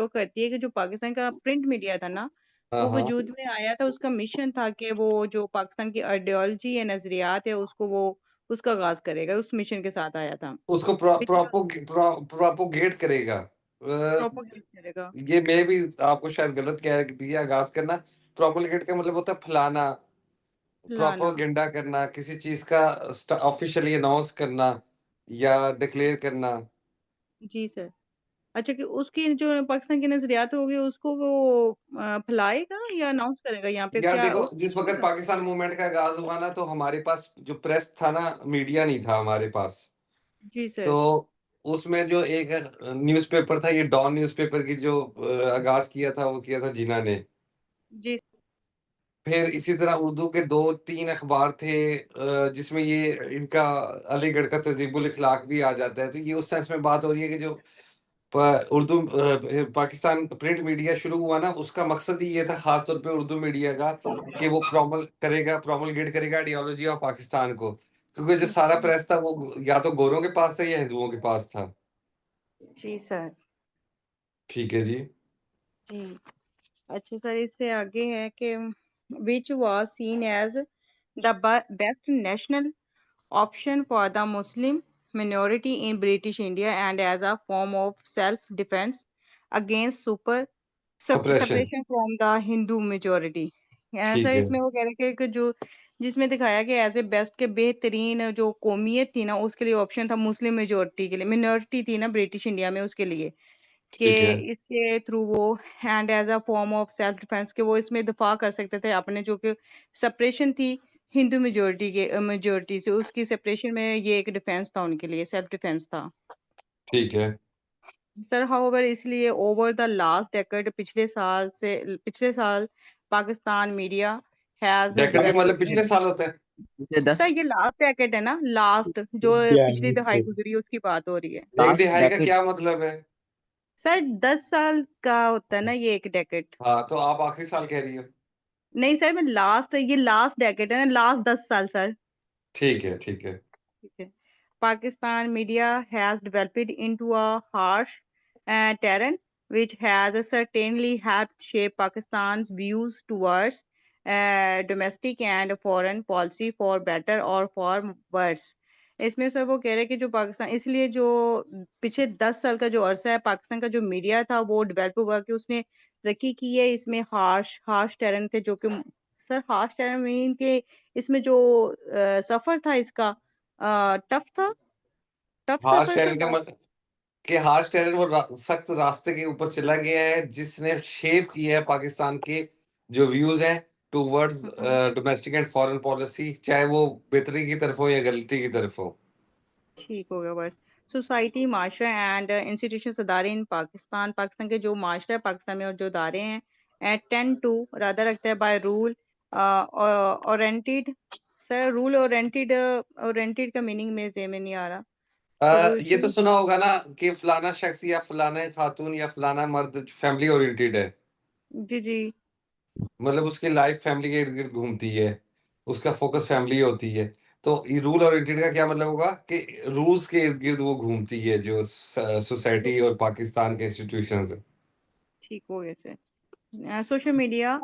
करती है कि जो पाकिस्तान का प्रिंट मीडिया था ना, हाँ वो हाँ। वजूद में आया था। उसका मिशन था कि वो जो पाकिस्तान की आइडियोलॉजी या नजरियात है उसको वो उसका आगाज करेगा। उस मिशन के साथ आया था, उसको प्रोपोगेट करेगा। प्रोपोगेट करेगा। ये मैं भी आपको शायद गलत कह दिया। आगाज करना, प्रोपोगेट का मतलब होता है फैलाना, फलाना। प्रोपोगेंडा करना, किसी चीज का ऑफिशियली अनाउंस करना या डिक्लेयर करना। जी सर। अच्छा, कि उसकी जो पाकिस्तान की नजरियात होगी उसको वो फैलाएगा या अनाउंस करेगा? यहाँ पे यार क्या देखो, वो जिस वक्त करेगा? पाकिस्तान मूवमेंट का आगाज हुआ ना, तो हमारे पास जो प्रेस था ना, मीडिया नहीं था हमारे पास। जी तो सर। उसमें जो एक न्यूज़पेपर था, ये डॉन न्यूज़पेपर की जो आगाज किया था, वो किया था जिना ने। जी फिर इसी तरह उर्दू के 2-3 अखबार थे, जिसमें ये इनका अलीगढ़ का तहज़ीबुल इखलाक भी आ जाता है। तो ये उस सेंस में बात हो रही है कि जो उर्दू पाकिस्तान प्रिंट मीडिया शुरू हुआ ना, उसका मकसद ही ये था खास तौर पे उर्दू मीडिया का, कि वो प्रोमलगेट करेगा आइडियोलॉजी ऑफ पाकिस्तान को, क्योंकि जो सारा जी प्रेस था वो या तो गोरों के पास था या हिंदुओं के पास था। जी सर। ठीक है जी। जी अच्छा सर, इससे आगे है कि which was seen as the best national option for the Muslim minority in British India and as a form of self-defense against suppression. suppression from the Hindu majority। ठीक सर है। इसमें वो कह रहे हैं कि जो जिसमें दिखाया गया एज ए बेस्ट के बेहतरीन जो कौमियत थी ना, उसके लिए ऑप्शन था मुस्लिम मेजोरिटी के लिए, मिनॉरिटी थी ना ब्रिटिश इंडिया में, उसके लिए कि ठीक है। इसके थ्रू वो and as a form of self defence के वो इसमें दफा कर सकते थे अपने, जो कि सेपरेशन थी हिंदू मेजोरिटी से, उसकी सेपरेशन में ये एक डिफेंस था उनके लिए, सेल्फ डिफेंस था। ठीक है। सर हाउएवर इसलिए ओवर द लास्ट डेकेड, पिछले साल पाकिस्तान मीडिया हैज डेकेड का मतलब पिछले डेवलप्ड। साल होता है? पिछले 10 सर ये लास्ट डेकेड है ना, लास्ट जो पिछली दहाई गुजरी उसकी बात हो रही है। एक लास्ट दिहाई का डेकेड क्या मतलब है? सर 10 साल का होता है ना ये एक डेकेड। हाँ, तो आप आखिरी साल कह रही हो। नहीं सर, मैं लास्ट, ये लास्ट डेकेड है ना, लास्ट 10 साल सर। ठीक है, ठीक है। ठीक है। Pakistan media has developed into a harsh terrain which has certainly helped shape Pakistan's views towards domestic and foreign policy for better or for worse। इसमें सर वो कह रहे हैं कि जो पाकिस्तान, इसलिए जो पिछले 10 साल का जो अरसा है पाकिस्तान का जो मीडिया था वो डेवलप हुआ कि उसने तरक्की की है। इसमें हार्श हार्श टेरन थे जो कि सर हार्श टेरन मीन के इसमें जो सफर था इसका टफ था, टफ हार्श सफर सर टेरर का बात। मतलब कि हार्श टेरर वो सख्त रास्ते के ऊपर चला गया है जिसने शेप किया है पाकिस्तान के जो व्यूज हैं towards domestic and foreign policy, चाहे वो बेहतरी की तरफ हो या गलती की तरफ हो। ठीक हो गया बस। सोसाइटी, माशरा एंड इंस्टीट्यूशन अदारे इन पाकिस्तान, पाकिस्तान के जो माशरा है पाकिस्तान में और जो अदारे हैं टेन टू राधा रखता है by rule oriented. Sir rule oriented का मीनिंग में जेब में नहीं आ रहा, तो ये तो शुरू। सुना होगा ना कि फलाना शख्स या फलाना खातून या फलाना मर्द फैमिली ओरिएंटेड है, जी जी। मतलब उसकी लाइफ फैमिली के इर्द गिर्द घूमती है, उसका फोकस फैमिली होती है। तो ये रूल ओरिएंटेड का क्या मतलब होगा कि रूल्स के इर्द गिर्द वो घूमती है जो सोसाइटी और पाकिस्तान के इंस्टीट्यूशंस हैं। ठीक हो गया sir. Social media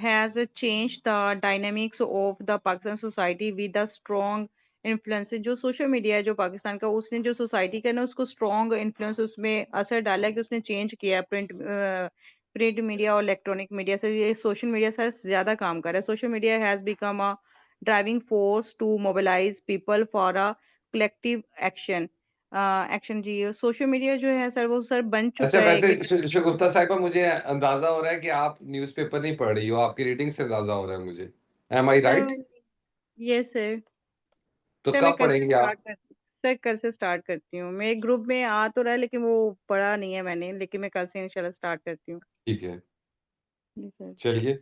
has changed the dynamics of the Pakistan society with a strong influence। जो सोशल मीडिया है जो पाकिस्तान का, उसने जो सोसाइटी का ना उसको स्ट्रॉन्ग इन्फ्लुएंस उसमें असर डाला है कि उसने चेंज किया प्रिंट मीडिया और इलेक्ट्रॉनिक मीडिया से। ये सोशल मीडिया से ज़्यादा काम कर रहा है। Social media has become a driving force to mobilise people for a collective action. Action जी, सोशल मीडिया जो है सर वो सर बन अच्छा, चुका है वैसे एक। शगुफ्ता साहिबा, मुझे अंदाजा हो रहा है कि आप न्यूज़पेपर नहीं पढ़ रही हो, आपकी रीडिंग से अंदाजा हो रहा है मुझे। एम आई सर राइट? Yes sir. तो सर मैं कब कल से पढ़ेंगे आप? स्टार्ट कर सर कल से स्टार्ट करती हूँ। मैं एक ग्रुप में आ तो रहा है लेकिन वो पढ़ा नहीं है मैंने, लेकिन मैं कल से इंशाल्लाह स्टार्ट करती हूँ। ठीक है, जी सर। चलिए।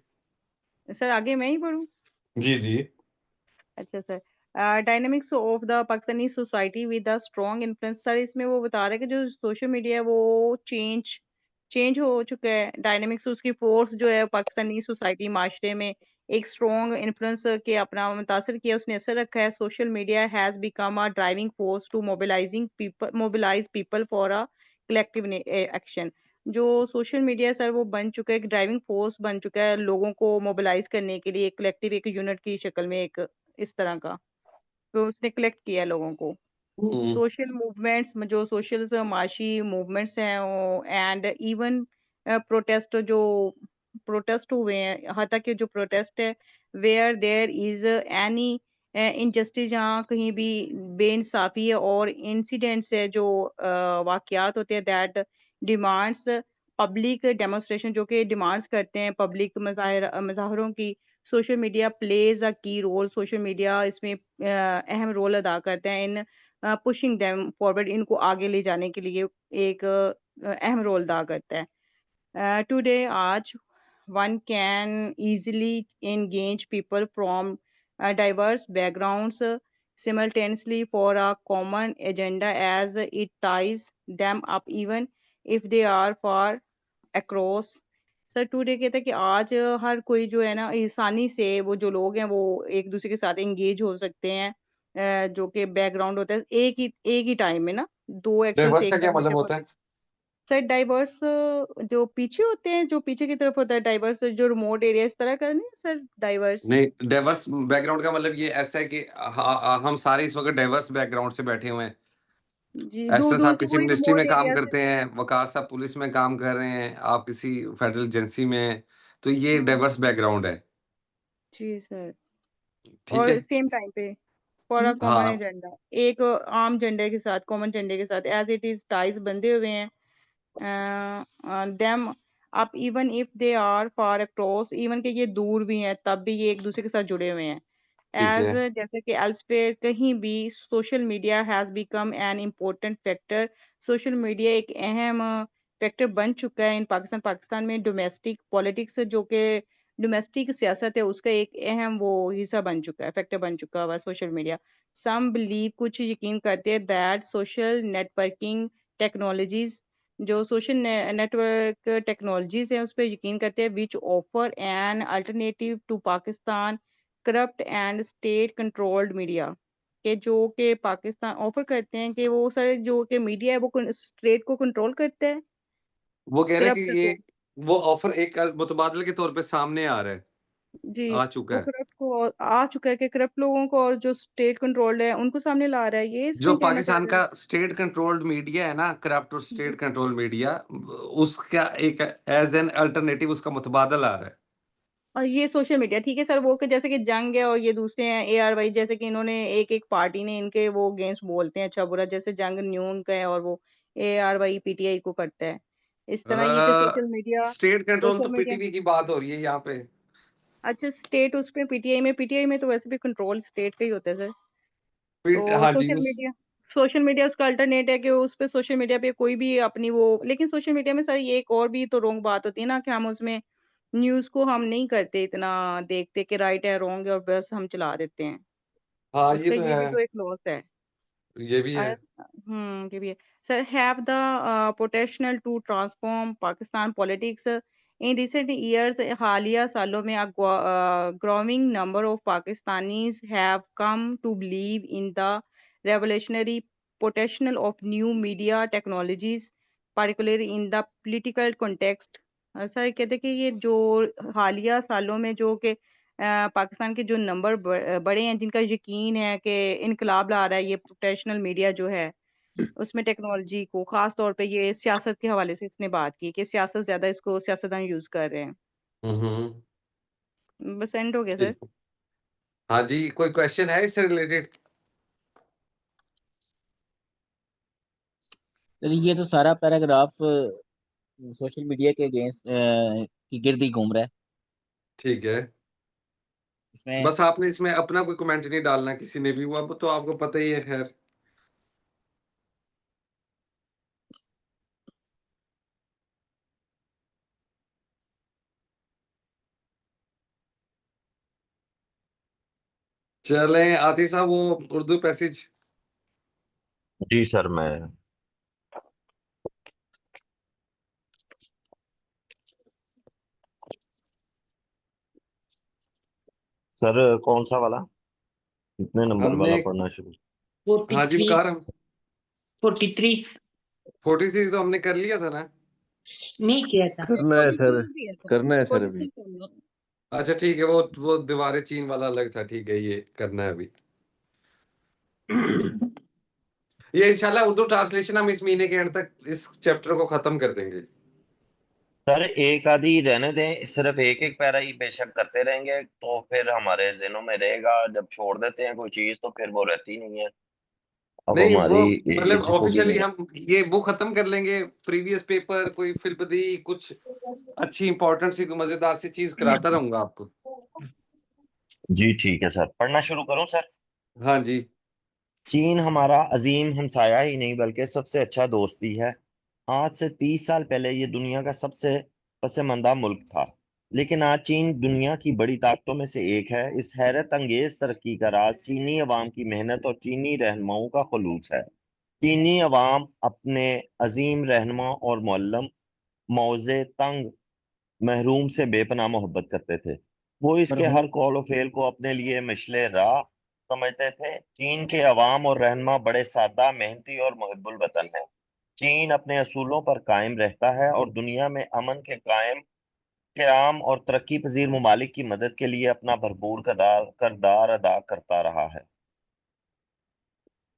सर आगे मैं ही पढ़ूँ? जी जी। अच्छा sir. Dynamics of the Pakistani society with the strong influence. Sir इसमें वो बता रहे हैं कि जो सोशल मीडिया है वो चेंज चेंज हो चुका है। डायनामिक्स उसकी फोर्स जो है पाकिस्तानी सोसाइटी माशरे में एक स्ट्रॉन्ग इन्फ्लुएंस के अपना मुतासर किया, उसने असर रखा है। Social media has become a driving force to mobilise people for a collective action. जो सोशल मीडिया सर वो बन चुका है, एक ड्राइविंग फोर्स बन चुका है लोगों को मोबिलाइज करने के लिए, एक कलेक्टिव एक यूनिट की शक्ल में, एक इस तरह का तो उसने कलेक्ट किया है लोगों को। हम्म। सोशल मूवमेंट्स जो सोशल माशी मूवमेंट्स हैं एंड इवन प्रोटेस्ट जो प्रोटेस्ट हुए हैं, यहाँ तक कि जो प्रोटेस्ट है where there is any injustice, जहाँ कहीं भी बेइंसाफी है और इंसिडेंट्स है जो वाकयात होते हैं दैट डिमांड्स पब्लिक डेमोन्स्ट्रेशन, जो कि डिमांड्स करते हैं पब्लिक मज़ाहरों की। सोशल मीडिया प्लेज अ की रोल, सोशल मीडिया इसमें अहम रोल अदा करते हैं इन पुशिंग देम फॉरवर्ड, इनको आगे ले जाने के लिए एक अहम रोल अदा करता है। Today, आज one can easily engage people from diverse backgrounds simultaneously for a common agenda as it ties them up even if they are far across. Sir today कहता है कि आज हर कोई जो है ना आसानी से वो जो लोग हैं वो एक दूसरे के साथ एंगेज हो सकते हैं, जो कि बैकग्राउंड होता है एक ही टाइम में ना, दो एक्शंस डाइवर्स का एक क्या टाइम मतलब पे होता है? सर डाइवर्स जो पीछे होते हैं, जो पीछे की तरफ होता है डाइवर्स, जो रिमोट एरिया इस तरह का नहीं है सर डाइवर्स। नहीं, डाइवर्स बैकग्राउंड का मतलब ये ऐसा है कि हम सारे इस वक्त डाइवर्स बैकग्राउंड से बैठे हुए हैं। जी, एसएस जो साहब कि किसी कोई मिनिस्ट्री रिमोट में काम एरिया से। करते हैं, वकार साहब पुलिस में काम कर रहे हैं, आप किसी फेडरल एजेंसी में हैं, तो ये डाइवर्स बैकग्राउंड है। जी सर। ठीक और है? सेम टाइम पे फॉर अ कॉमन हाँ, एजेंडा, एक आम झंडे के साथ, कॉमन झंडे के साथ एज इट इज टाइज बंधे हुए हैं। देम आप even if they are far across, even के ये दूर भी हैं तब भी ये एक दूसरे के साथ जुड़े हुए हैं। ठीक एज है। जैसे कि एल्सवेयर कहीं भी social media has become an important factor. Social media एक अहम फैक्टर बन चुका है इन पाकिस्तान में डोमेस्टिक पॉलिटिक्स, जो कि डोमेस्टिक सियासत है उसका एक अहम वो हिस्सा बन चुका है, फैक्टर बन चुका हुआ सोशल मीडिया। सम बिलीव, कुछ यकीन करते हैं दैट सोशल नेटवर्किंग टेक्नोलॉजीज, जो सोशल नेटवर्क टेक्नोलॉजीज हैं उस पर यकीन करते हैं, which offer an alternative to Pakistan corrupt and state controlled media, के जो कि पाकिस्तान ऑफर करते हैं कि वो सारे जो कि मीडिया है वो स्टेट को कंट्रोल करता है, वो कह रहे हैं करप्ट कि ये को। वो ऑफर एक मुतबादल के तौर पे सामने आ रहा है, जी, आ चुका वो है। करप्ट को आ चुका है कि करप्ट लोगों को और जो स्टेट कंट्रोल्ड है उनको सामने ला रहा है, ये जो इसमें कहना चाह पाकिस्तान रहे का हैं। स्टेट कंट्रोल्ड मीडिया है ना, करप्ट और स्टेट कंट्रोल्ड मीडिया, उसका एक एज एन अल्टरनेटिव उसका मुतबादल आ रहा है। और ये सोशल मीडिया ठीक है सर, वो कि जैसे कि जंग है और ये दूसरे हैं ARY, जैसे कि इन्होंने एक एक पार्टी ने इनके वो अगेंस्ट बोलते हैं अच्छा बुरा, जैसे जंग न्यून का है और वो ARY PTI को करता है, इस तरह ये कि स्टेट कंट्रोल तो सोशल मीडिया। पीटीवी की बात हो रही है यहाँ पे। अच्छा स्टेट उस पे PTI में तो वैसे भी कंट्रोल स्टेट का ही होता है सर। तो हाँ जी, उस सोशल मीडिया उसका अल्टरनेट है कि उस पे सोशल मीडिया पे कोई भी अपनी वो, लेकिन सोशल मीडिया में सर ये एक और भी तो रॉन्ग बात होती है ना कि हम उसमें न्यूज़ को हम नहीं करते इतना देखते कि राइट है रॉन्ग है और बस हम चला देते हैं, हाँ, ये उसका तो ये है, भी तो एक लॉस है। ये भी है। ये भी है sir. Have the potential to transform Pakistan politics in recent years, हालिया सालों में growing number of Pakistanis have come to believe in the revolutionary potential of new media technologies, particularly in the political context. Sir कहते हैं कि ये जो हालिया सालों में जो कि पाकिस्तान के जो नंबर बड़े हैं जिनका यकीन है कि इनकलाब ला रहा है ये प्रोफेशनल मीडिया जो है उसमें टेक्नोलॉजी को, खास तौर पे ये सियासत के हवाले से इसने बात की कि सियासत ज्यादा इसको सियासतदान यूज कर रहे हैं। हम्म। बस एंड हो गया सर। ठीक। हाँ जी, कोई क्वेश्चन है इससे रिलेटेड? तो ये तो सारा पैराग्राफ सोशल मीडिया के अगेंस्ट की गिर्द ही घूम रहा है ठीक है, इसमें। बस आपने इसमें अपना कोई कमेंट नहीं डालना किसी ने भी, वो अब तो आपको पता ही है। खैर, चलें आतिफ साहब, वो उर्दू पैसेज। जी सर, मैं सर कौन सा वाला, कितने नंबर हमने वाला पढ़ना शुरू? हाँ जी, 43, बता रहा हूँ। 43 43 तो हमने कर लिया था ना। नहीं किया था। करना है सर, करना है सर अभी। अच्छा ठीक है, वो दीवारें चीन वाला अलग था, ठीक है, ये करना है अभी। ये इंशाल्लाह उर्दू ट्रांसलेशन हम इस महीने के एंड तक इस चैप्टर को खत्म कर देंगे। सर एक आधी रहने दें, सिर्फ एक एक पैरा ही बेशक करते रहेंगे तो फिर हमारे जिनों में रहेगा। जब छोड़ देते हैं कोई चीज तो फिर वो रहती नहीं है। अब नहीं, वो हमारी मतलब एज होगी ऑफिशियली नहीं। हम ये बुक खत्म कर लेंगे, प्रीवियस पेपर कोई फिल्पदी कुछ अच्छी इंपॉर्टेंट सी कोई मजेदार सी चीज कराता रहूंगा आपको। जी ठीक है सर, पढ़ना शुरू करूं सर? हाँ जी। चीन हमारा अजीम हमसाया ही नहीं बल्कि सबसे अच्छा दोस्त भी है। आज से 30 साल पहले ये दुनिया का सबसे पसमानदा मुल्क था, लेकिन आज चीन दुनिया की बड़ी ताकतों में से एक है। इस हैरत अंगेज तरक्की का राज चीनी अवाम की मेहनत और चीनी रहनुमाओं का खुलूस है। चीनी अवाम अपने अजीम रहनुमा और मुअल्लम मौजे तंग महरूम से बेपनाह मोहब्बत करते थे। वो इसके हर कौल और फेल को अपने लिए मिशले राह समझते थे। चीन के अवाम और रहनुमा बड़े सादा, मेहनती और मुहिब्बुल वतन हैं। चीन अपने असूलों पर कायम रहता है और दुनिया में अमन के कायम क़याम और तरक्की पजीर ममालिक की मदद के लिए अपना भरपूर किरदार अदा करता रहा है।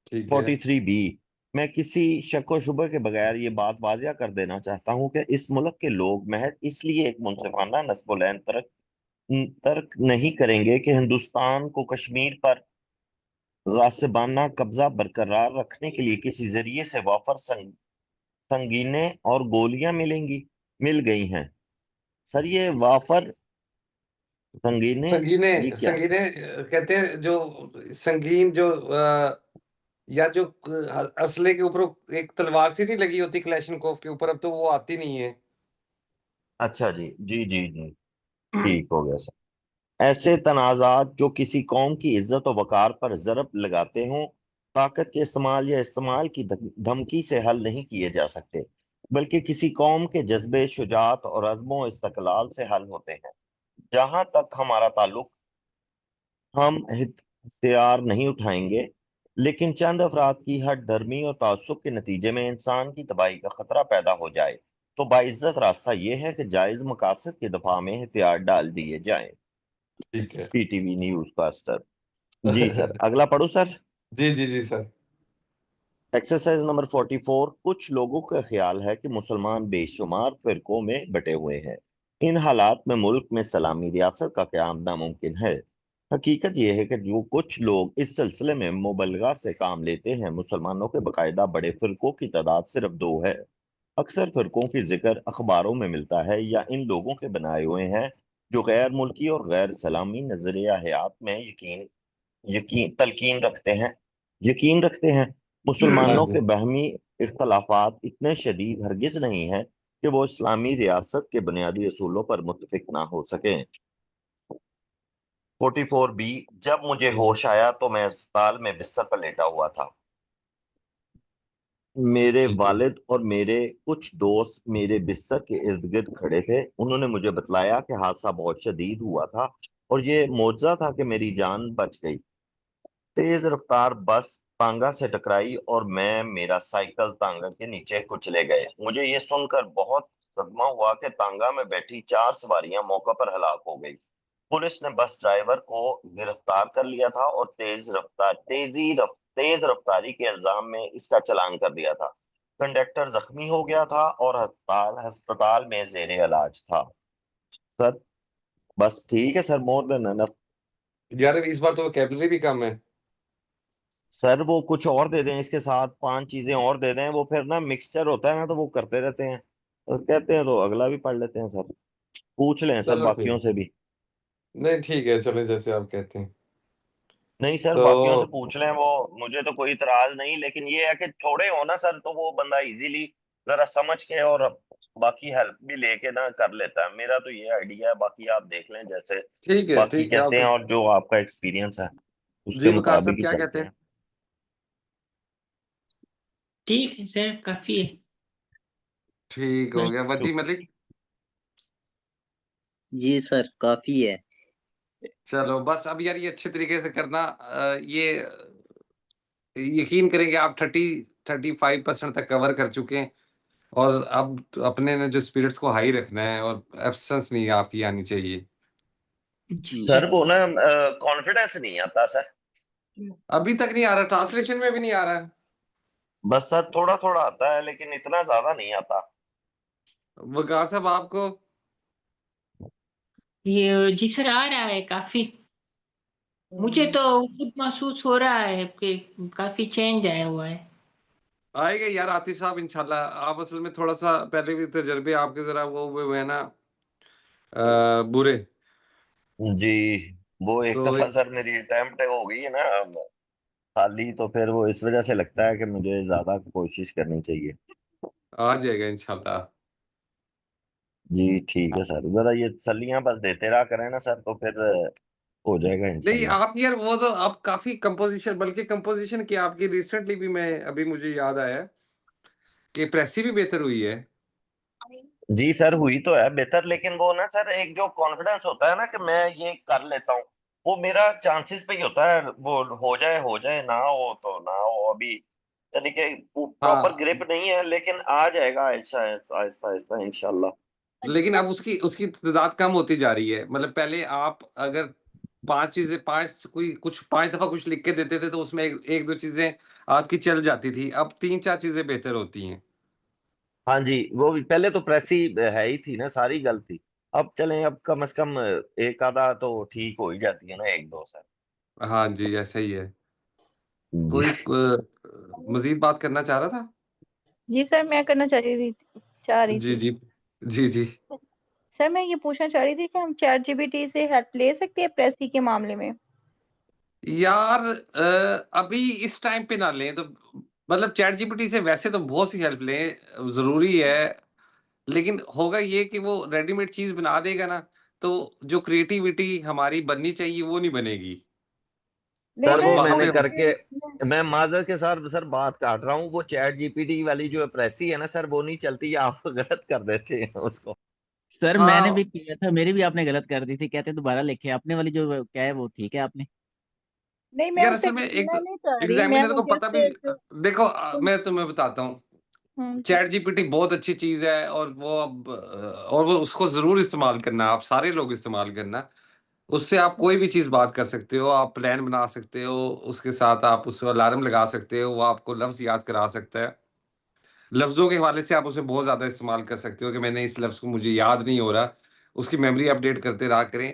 ठीक है। 43B। मैं किसी शक व शुबे के बगैर ये बात वाजिया कर देना चाहता हूँ कि इस मुल्क के लोग महज इसलिए एक मुनसिफाना नस्बुलैन तर्क नहीं करेंगे कि हिंदुस्तान को कश्मीर पर गासिबाना कब्जा बरकरार रखने के लिए किसी जरिए से वाफर संगीने और गोलियां मिल गई हैं। सर ये वाफर संगीने संगीने ये क्या? संगीने कहते हैं जो संगीन जो या जो असले के ऊपर एक तलवार सी नहीं लगी होती क्लैशनकोफ के ऊपर, अब तो वो आती नहीं है। अच्छा जी जी जी जी, ठीक हो गया सर। ऐसे तनाजात जो किसी कौम की इज्जत और वकार पर जरब लगाते हों, ताकत के इस्तेमाल या इस्तेमाल की धमकी से हल नहीं किए जा सकते, बल्कि किसी कौम के जज्बे, शुजात और अज़्म इस्तकलाल से हल होते हैं। जहां तक हमारा ताल्लुक, हम हथियार नहीं उठाएंगे, लेकिन चंद अफराद की हट धर्मी और तासुब के नतीजे में इंसान की तबाही का खतरा पैदा हो जाए, तो बाइज्जत रास्ता यह है कि जायज मकासद के दफा में हथियार डाल दिए जाएं। ठीक है। PTV newscaster. जी सर, अगला पढ़ो सर। जी, जी, जी सर। Exercise number 44। कुछ लोगों का ख्याल है कि मुसलमान बेशुमार फिरकों में बटे हुए हैं। इन हालात में मुल्क में सलामी रियासत का क़याम नामुमकिन है। हकीकत यह है कि जो कुछ लोग इस सिलसिले में मुबलगा से काम लेते हैं, मुसलमानों के बाकायदा बड़े फिरकों की तादाद सिर्फ 2 है। अक्सर फिरकों की जिक्र अखबारों में मिलता है या इन लोगों के बनाए हुए हैं जो गैर मुल्की और गैर सलामी नजरिया हयात में यकीन रखते हैं। हाँ मुसलमानों जी। के बहमी इख्तलाफात इतने शदीद हरगिज नहीं है कि वो इस्लामी रियासत के बुनियादी असूलों पर मुत्तफिक ना हो सकें। 44B। जब मुझे जी, जी। होश आया तो मैं अस्पताल में बिस्तर पर लेटा हुआ था। मेरे ठीक है। वालिद और मेरे कुछ दोस्त मेरे बिस्तर के इर्द गिर्द खड़े थे। उन्होंने मुझे बतलाया कि हादसा बहुत शदीद हुआ था और ये मौजज़ा था कि मेरी जान बच गई। तेज रफ्तार बस तांगा से टकराई और मेरा साइकिल तांगा के नीचे कुचले गए। मुझे ये सुनकर बहुत सदमा हुआ कि तांगा में बैठी 4 सवारियां मौका पर हलाक हो गई। पुलिस ने बस ड्राइवर को गिरफ्तार कर लिया था और तेज रफ्तारी के इल्जाम में इसका चालान कर दिया था। कंडक्टर जख्मी हो गया था और अस्पताल में जेर इलाज था। सर बस ठीक है सर, मोर देन एनफ। यार इस बार तो वोकैबुलरी भी कम है। सर वो कुछ और दे दें, इसके साथ 5 चीजें और दे दें, वो फिर ना मिक्सचर होता है ना, तो वो करते रहते हैं तो कहते हैं, तो अगला भी पढ़ लेते हैं सर। पूछ लें सर चलो बाकियों ठीक। से भी। नहीं ठीक है, चलें जैसे आप कहते हैं। नहीं सर, बाकियों से तो पूछ लें, वो मुझे तो कोई इतराज नहीं, लेकिन ये है कि थोड़े हो ना सर, तो वो बंदा इजीली जरा समझ के और बाकी हेल्प भी लेके ना कर लेता है। मेरा तो ये आइडिया है, बाकी आप देख लें जैसे बाकी ठीक है कहते आप। हैं और जो आपका एक्सपीरियंस है जी उसके वकार साहब मुताबिक ही क्या कहते चलते हैं? हैं। ठीक है सर, काफी है। ठीक हो गया वजी मलिक। जी सर, काफी है। चलो बस अब यार ये अच्छे तरीके से करना, ये यकीन करेंगे आप 35% तक कवर कर चुके हैं। और अब तो अपने ने जो स्पिरिट्स को हाई रखना है और एब्सेंस नहीं आपकी आनी चाहिए। जी। सर वो ना कॉन्फिडेंस नहीं आता सर। अभी तक नहीं आ रहा, ट्रांसलेशन में भी नहीं आ रहा है। बस सर थोड़ा थोड़ा आता है, लेकिन इतना ज्यादा नहीं आता। वकार साहब आपको? ये जी सर, आ रहा है काफी। मुझे तो खुद महसूस हो रहा है कि काफी चेंज आया हुआ है। आएगा यार आतिफ साहब इंशाल्लाह। आप असल में थोड़ा सा पहले भी तजर्बे आपके जरा वो हुए हैं ना, बुरे। जी, वो एक तो दफा सर मेरी अटेम्प्ट हो गई है ना खाली, तो फिर वो इस वजह से लगता है कि मुझे ज्यादा कोशिश करनी चाहिए। आ जाएगा इंशाल्लाह। जी ठीक है सर, जरा ये तसल्लियां बस देते रहा करें ना सर, तो फिर हो जाएगा नहीं इंशाल्लाह। आप यार वो तो आप काफी कंपोजिशन, बल्कि कंपोजिशन की आपकी रिसेंटली भी मैं अभी मुझे याद आया कि प्रेसी भी बेहतर हुई है। जी सर, हुई तो है बेहतर, लेकिन वो ना सर एक जो कॉन्फिडेंस होता है ना कि मैं ये कर लेता हूँ, वो मेरा चांसेस पे ही होता है। वो हो जाए ना हो तो ना हो अभी, यानी कि प्रॉपर हाँ ग्रिप नहीं है, लेकिन आ जाएगा आहिस्ता आहिस्ता आहिस्ता आहिस्ता इंशाल्लाह। लेकिन अब उसकी उसकी तादाद कम होती जा रही है। मतलब पहले आप अगर 5 चीज़ें 5 कोई कुछ 5 दफ़ा कुछ लिख के देते थे तो उसमें 1-2 चीज़ें आपकी चल जाती थी। अब 3-4 चीज़ें बेहतर होती हैं। हाँ जी, वो भी पहले तो प्रेसी है ही थी ना, सारी गलती। अब चलें, अब कम से कम एक आधा तो ठीक हो ही जाती है ना, एक दो सर। हाँ जी, ऐसा ही है। जी कोई मज़ीद बात करना चाह रहा था? जी सर, मैं करना चाह रही जी, थी। जी। जी, जी। सर मैं ये पूछना चाह रही थी कि हम चैट जीपीटी से हेल्प ले सकते हैं प्रेसी के मामले में? यार अभी इस टाइम पे ना लें तो मतलब चैट जीपीटी से वैसे तो बहुत सी हेल्प लें, ज़रूरी है। लेकिन होगा ये कि वो रेडीमेड चीज़ बना देगा ना, तो जो क्रिएटिविटी हमारी बननी चाहिए वो नहीं बनेगी। नहीं सर, तो वो मैं वहाँ मैंने पे करके, मैं मैं माजरत के साथ सर बात काट रहा हूँ, वो चैट जीपीटी वाली जो प्रेसी है ना सर, वो नहीं चलती, आप गलत कर देते हैं उसको। सर मैंने हाँ, भी किया था, मेरी भी आपने गलत कर दी थी, कहते दोबारा लिखे, अपने वाली जो क्या है वो ठीक है आपने। नहीं मैं यार उसे असल में एक मैं तो नहीं कर रही, मैं एग्ज़ामिनर को मुझे पता भी उससे एक देखो मैं तुम्हें बताता हूँ, जी चैट जीपीटी बहुत अच्छी चीज़ है और वो अब और वो उसको ज़रूर इस्तेमाल करना, आप सारे लोग इस्तेमाल करना। उससे आप कोई भी चीज़ बात कर सकते हो, आप प्लान बना सकते हो, उसके साथ आप उसमें अलार्म लगा सकते हो, वो आपको लफ्ज़ याद करा सकता है। लफ्ज़ों के हवाले से आप उसे बहुत ज़्यादा इस्तेमाल कर सकते हो कि मैंने इस लफ्ज़ को मुझे याद नहीं हो रहा, उसकी मेमोरी अपडेट करते रहा करें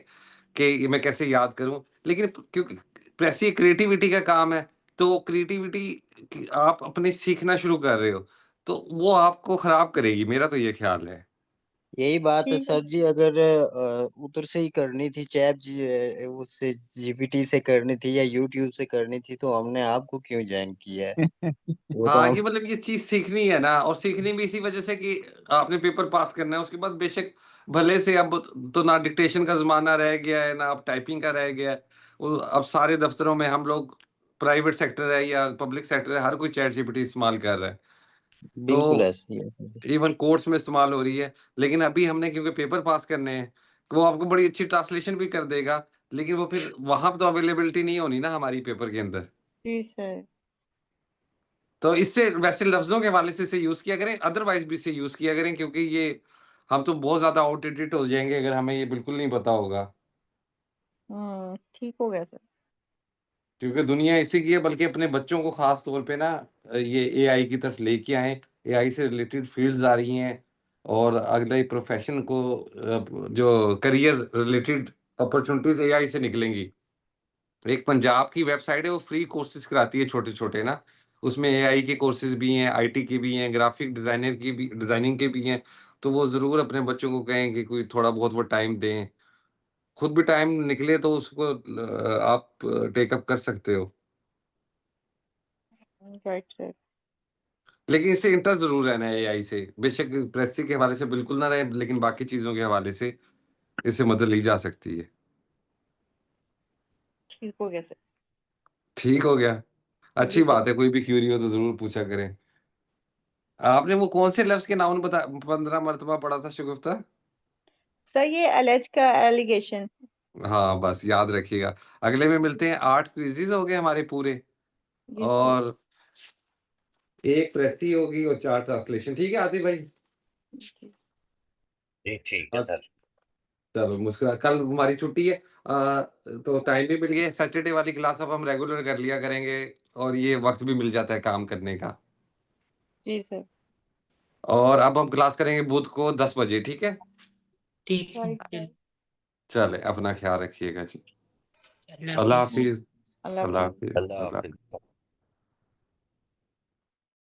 कि ये मैं कैसे याद करूँ। लेकिन क्योंकि वैसे ये क्रिएटिविटी का काम है, तो क्रिएटिविटी की आप अपने सीखना शुरू कर रहे हो, तो वो आपको ख़राब करेगी, मेरा तो ये ख़्याल है। यही बात है ठीक है सर जी, अगर उधर से ही करनी थी, उससे जीपीटी से करनी थी या यूट्यूब से करनी थी, तो हमने आपको क्यों ज्वाइन किया है? वो तो हाँ, हम ये मतलब ये चीज़ सीखनी है ना और सीखनी भी इसी वज़ह से कि आपने पेपर पास करना है, उसके बाद बेशक भले से अब तो ना डिक्टेशन का ज़माना रह गया है, ना अब टाइपिंग का रह गया है। वो अब सारे दफ़्तरों में हम लोग प्राइवेट सेक्टर है या पब्लिक सेक्टर है, हर कोई चैट जीपीटी इस्तेमाल कर रहा है। बिल्कुल तो ऐसे ही है सर जी। इवन कोर्ट्स में इस्तेमाल हो रही है, लेकिन अभी हमने क्योंकि पेपर पास करने हैं, तो वो आपको बड़ी अच्छी ट्रांसलेशन भी कर देगा, लेकिन वो फिर वहाँ पे तो अवेलेबिलिटी नहीं होनी ना हमारी पेपर के अंदर। जी सर। तो इससे वैसे लफ्ज़ों के हवाले से इसे यूज़ किया करें, अदरवाइज़ भी इसे यूज़ किया करें क्योंकि ये हम तो बहुत ज़्यादा आउटडेटेड हो जाएँगे अगर हमें ये बिल्कुल नहीं पता होगा। ठीक हो गया सर। क्योंकि दुनिया इसी की है बल्कि अपने बच्चों को ख़ास तौर पे ना ये एआई की तरफ लेके आएँ, एआई से रिलेटेड फ़ील्ड्स आ रही हैं और अगले प्रोफ़ेशन को जो करियर रिलेटेड अपॉर्च्युनिटीज़ एआई से निकलेंगी। एक पंजाब की वेबसाइट है वो फ्री कोर्सेज़ कराती है छोटे-छोटे ना, उसमें एआई के कोर्सेज़ भी हैं, आईटी के भी हैं, ग्राफ़िक डिज़ाइनर की भी डिज़ाइनिंग के भी हैं, तो वो ज़रूर अपने बच्चों को कहें कि कोई थोड़ा बहुत वो टाइम दें। खुद भी टाइम निकले तो उसको आप टेक अप कर सकते हो। Right sir. लेकिन इससे इंटरेस्ट ज़रूर रहना है एआई से, बेशक प्रेस्टी के हवाले से बिल्कुल ना रहे, लेकिन बाकी चीज़ों के हवाले से इससे मदद ली जा सकती है। ठीक हो गया सर। ठीक हो गया? जी अच्छी सर। बात है, कोई भी क्वेरी हो तो ज़रूर पूछा करें। आपने वो कौन से लफ्ज़ के नाउन 15 मर्तबा पढ़ा था शगुफ्ता? सर ये एलिज का एलिगेशन। हाँ, बस याद रखिएगा। अगले में मिलते हैं 8 क्विज़ेज़ हो गए हमारे पूरे जी सर। और 1 प्रैक्टी होगी और 4 ट्रांसलेशन। ठीक है आतिफ भाई? जी जी ठीक है हाँ, सर। चलो मुस्कुरा कल हमारी छुट्टी है तो टाइम भी मिल गया। सैटरडे वाली क्लास अब हम रेगुलर कर लिया करेंगे और ये वक़्त भी मिल जाता है काम करने का। जी सर। और अब हम क्लास करेंगे बुध को 10 बजे, ठीक है? ठीक है, राइट सर। चलें, अपना ख़्याल रखिएगा जी। अल्लाह अल्लाह हाफ़िज़। हाफ़िज़, अल्लाह अल्लाह हाफिज। हाफ़िज़, अल्लाह अल्लाह हाफिज।